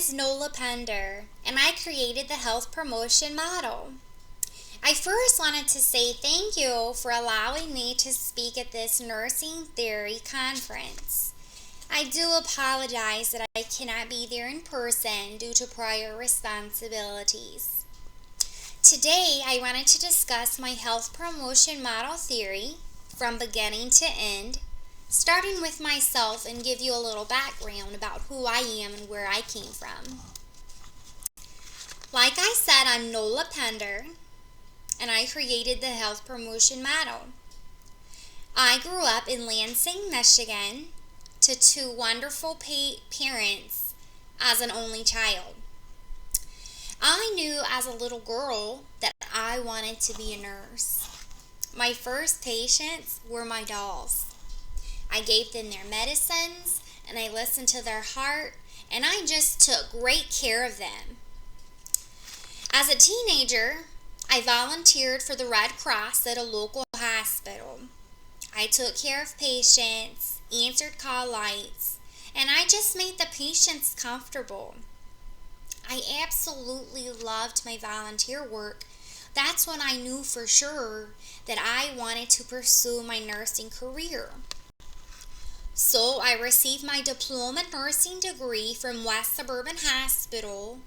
is Nola Pender, and I created the health promotion model. I first wanted to say thank you for allowing me to speak at this nursing theory conference. I do apologize that I cannot be there in person due to prior responsibilities. Today, I wanted to discuss my health promotion model theory from beginning to end, starting with myself and give you a little background about who I am and where I came from. Like I said, I'm Nola Pender, and I created the health promotion model. I grew up in Lansing, Michigan, to two wonderful parents as an only child. I knew as a little girl that I wanted to be a nurse. My first patients were my dolls. I gave them their medicines, and I listened to their heart, and I just took great care of them. As a teenager, I volunteered for the Red Cross at a local hospital. I took care of patients, answered call lights, and I just made the patients comfortable. I absolutely loved my volunteer work. That's when I knew for sure that I wanted to pursue my nursing career. So I received my diploma nursing degree from West Suburban Hospital,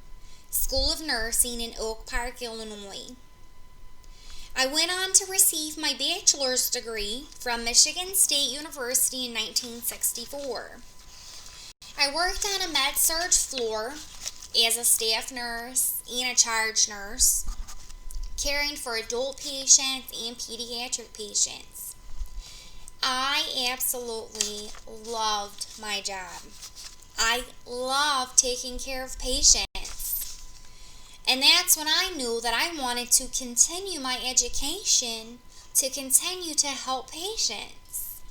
School of Nursing in Oak Park, Illinois. I went on to receive my bachelor's degree from Michigan State University in 1964. I worked on a med-surg floor as a staff nurse and a charge nurse, caring for adult patients and pediatric patients. I absolutely loved my job. I loved taking care of patients. And that's when I knew that I wanted to continue my education to continue to help patients.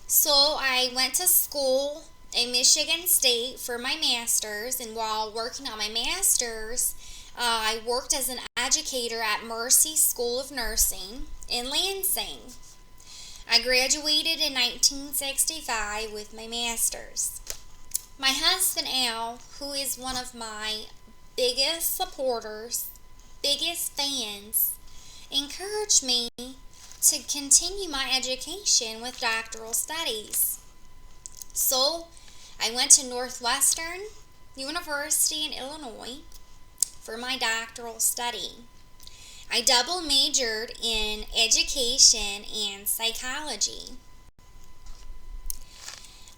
So I went to school at Michigan State for my master's, and while working on my master's, I worked as an educator at Mercy School of Nursing in Lansing. I graduated in 1965 with my master's. My husband Al, who is one of my biggest supporters, biggest fans, encouraged me to continue my education with doctoral studies. So I went to Northwestern University in Illinois for my doctoral study. I double majored in education and psychology.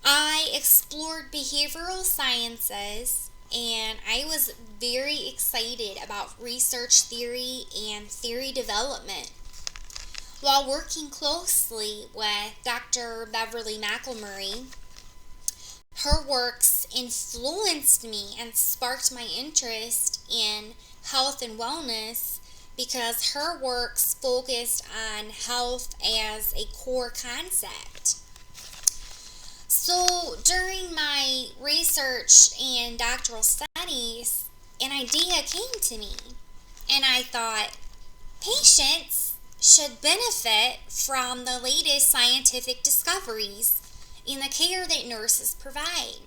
I explored behavioral sciences, and I was very excited about research theory and theory development. While working closely with Dr. Beverly McElmurray, her works influenced me and sparked my interest in health and wellness because her works focused on health as a core concept. So during my research and doctoral studies, an idea came to me, and I thought, patients should benefit from the latest scientific discoveries in the care that nurses provide.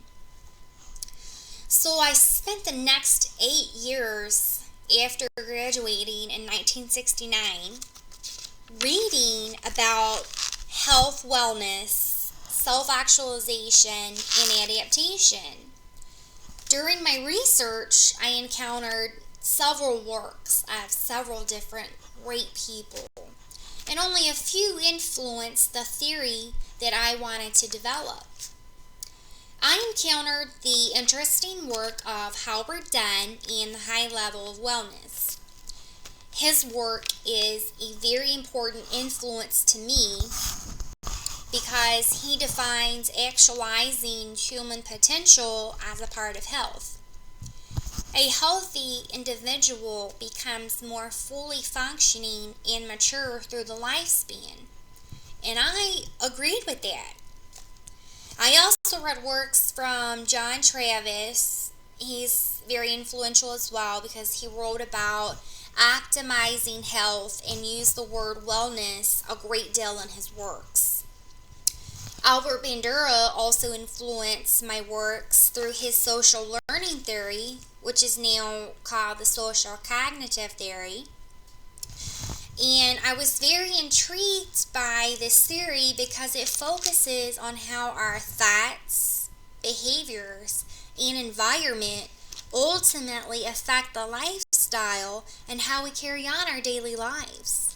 So I spent the next 8 years after graduating in 1969 reading about health, wellness, self-actualization, and adaptation. During my research, I encountered several works of several different great people, and only a few influenced the theory that I wanted to develop. I encountered the interesting work of Howard Dunn in The High Level of Wellness. His work is a very important influence to me because he defines actualizing human potential as a part of health. A healthy individual becomes more fully functioning and mature through the lifespan, and I agreed with that. I also read works from John Travis. He's very influential as well because he wrote about optimizing health and used the word wellness a great deal in his works. Albert Bandura also influenced my works through his social learning theory, which is now called the social cognitive theory. And I was very intrigued by this theory because it focuses on how our thoughts, behaviors, and environment ultimately affect the lifestyle and how we carry on our daily lives.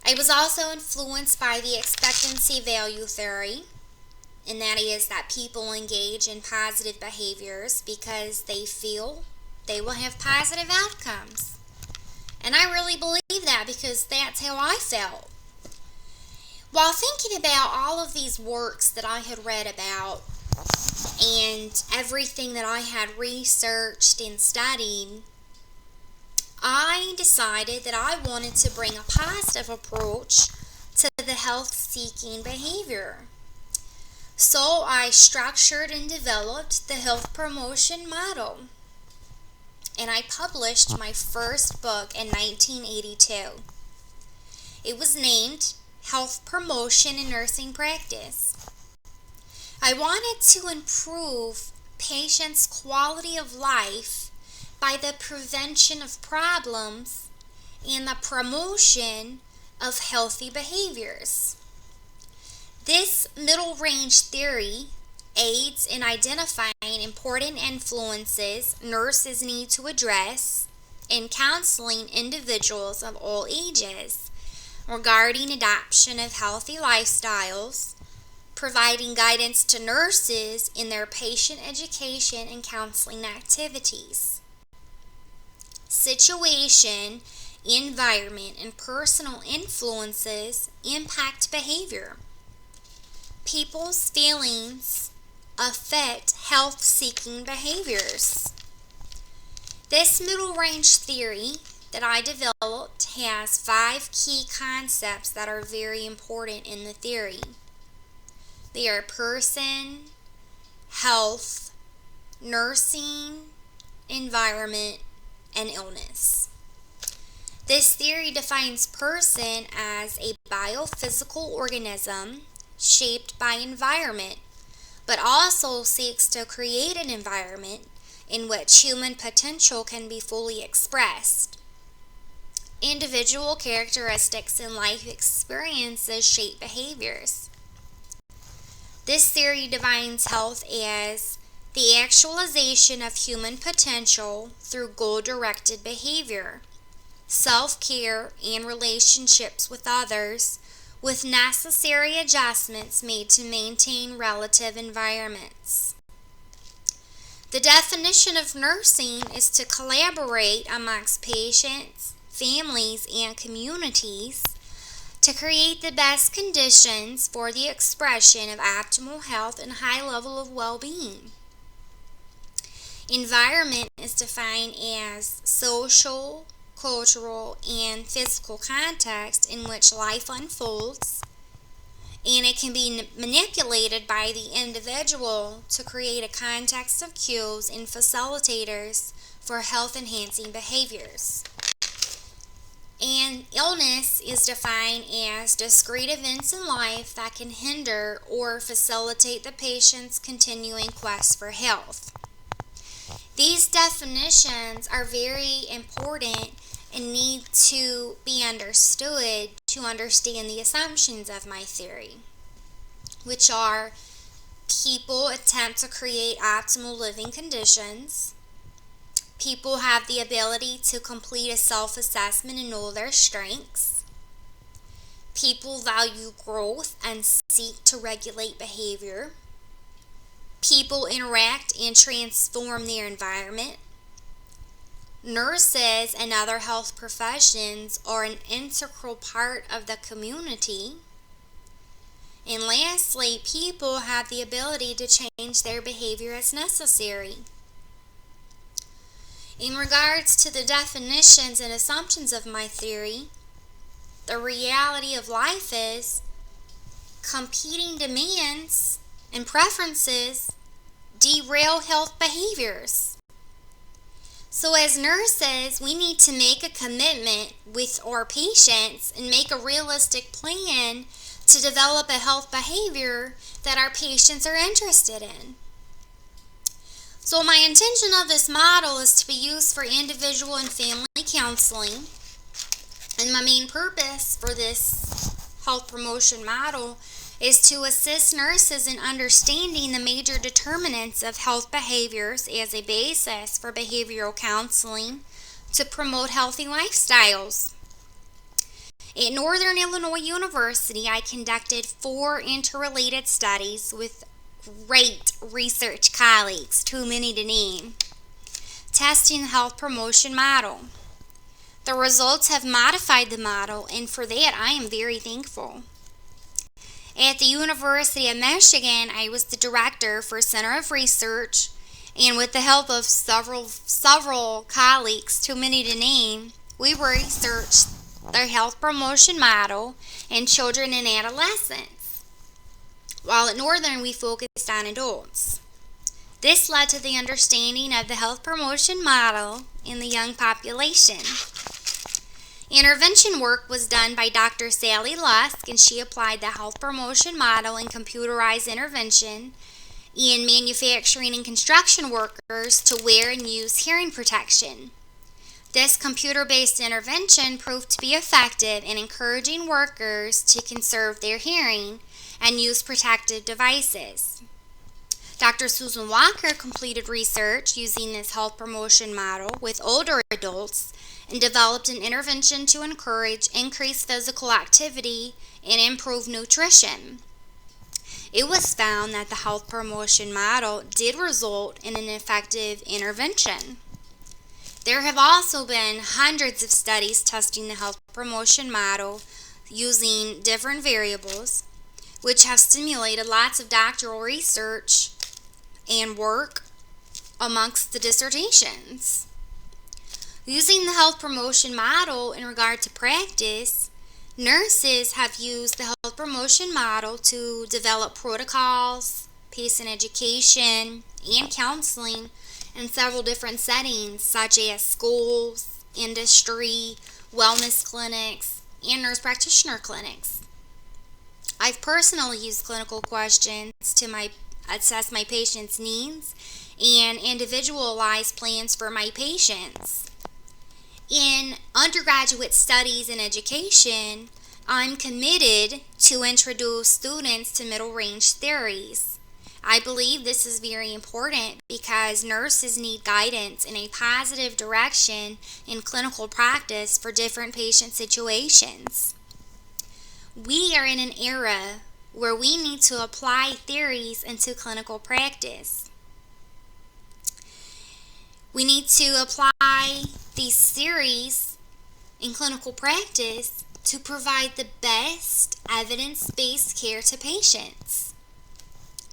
I was also influenced by the expectancy value theory, and that is that people engage in positive behaviors because they feel they will have positive outcomes. And I really believe that because that's how I felt. While thinking about all of these works that I had read about and everything that I had researched and studied, I decided that I wanted to bring a positive approach to the health-seeking behavior. So I structured and developed the health promotion model. And I published my first book in 1982. It was named Health Promotion in Nursing Practice. I wanted to improve patients' quality of life by the prevention of problems and the promotion of healthy behaviors. This middle range theory aids in identifying important influences nurses need to address in counseling individuals of all ages regarding adoption of healthy lifestyles, providing guidance to nurses in their patient education and counseling activities. Situation, environment, and personal influences impact behavior. People's feelings affect health-seeking behaviors. This middle range theory that I developed has 5 key concepts that are very important in the theory. They are person, health, nursing, environment, and illness. This theory defines person as a biophysical organism shaped by environment, but also seeks to create an environment in which human potential can be fully expressed. Individual characteristics and life experiences shape behaviors. This theory defines health as the actualization of human potential through goal-directed behavior, self-care, and relationships with others, with necessary adjustments made to maintain relative environments. The definition of nursing is to collaborate amongst patients, families, and communities to create the best conditions for the expression of optimal health and high level of well-being. Environment is defined as social, cultural, and physical context in which life unfolds, and it can be manipulated by the individual to create a context of cues and facilitators for health-enhancing behaviors. And illness is defined as discrete events in life that can hinder or facilitate the patient's continuing quest for health. These definitions are very important and need to be understood to understand the assumptions of my theory, which are people attempt to create optimal living conditions, people have the ability to complete a self-assessment and know their strengths, people value growth and seek to regulate behavior, people interact and transform their environment, nurses and other health professions are an integral part of the community. And lastly, people have the ability to change their behavior as necessary. In regards to the definitions and assumptions of my theory, the reality of life is competing demands and preferences derail health behaviors. So as nurses, we need to make a commitment with our patients and make a realistic plan to develop a health behavior that our patients are interested in. So my intention of this model is to be used for individual and family counseling. And my main purpose for this health promotion model is to assist nurses in understanding the major determinants of health behaviors as a basis for behavioral counseling to promote healthy lifestyles. At Northern Illinois University, I conducted 4 interrelated studies with great research colleagues, too many to name, testing the health promotion model. The results have modified the model, and for that I am very thankful. At the University of Michigan, I was the director for Center of Research, and with the help of several colleagues, too many to name, we researched the health promotion model in children and adolescents, while at Northern we focused on adults. This led to the understanding of the health promotion model in the young population. Intervention work was done by Dr. Sally Lusk, and she applied the health promotion model in computerized intervention in manufacturing and construction workers to wear and use hearing protection. This computer-based intervention proved to be effective in encouraging workers to conserve their hearing and use protective devices. Dr. Susan Walker completed research using this health promotion model with older adults and developed an intervention to encourage increased physical activity and improve nutrition. It was found that the health promotion model did result in an effective intervention. There have also been hundreds of studies testing the health promotion model using different variables, which have stimulated lots of doctoral research and work amongst the dissertations. Using the health promotion model in regard to practice, nurses have used the health promotion model to develop protocols, patient education, and counseling in several different settings such as schools, industry, wellness clinics, and nurse practitioner clinics. I've personally used clinical questions to assess my patients' needs and individualize plans for my patients. In undergraduate studies and education, I'm committed to introduce students to middle range theories. I believe this is very important because nurses need guidance in a positive direction in clinical practice for different patient situations. We are in an era where we need to apply theories into clinical practice. We need to apply these theories in clinical practice to provide the best evidence-based care to patients.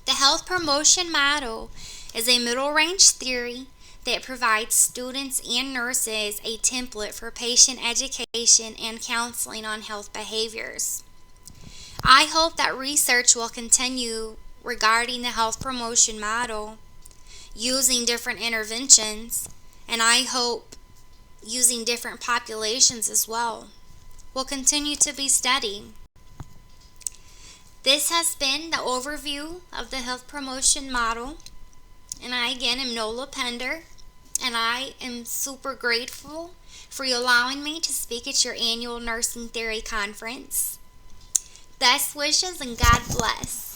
The health promotion model is a middle-range theory that provides students and nurses a template for patient education and counseling on health behaviors. I hope that research will continue regarding the health promotion model using different interventions, and I hope using different populations as well will continue to be studied. This has been the overview of the health promotion model, and I again am Nola Pender, and I am super grateful for you allowing me to speak at your annual Nursing Theory Conference. Best wishes and God bless.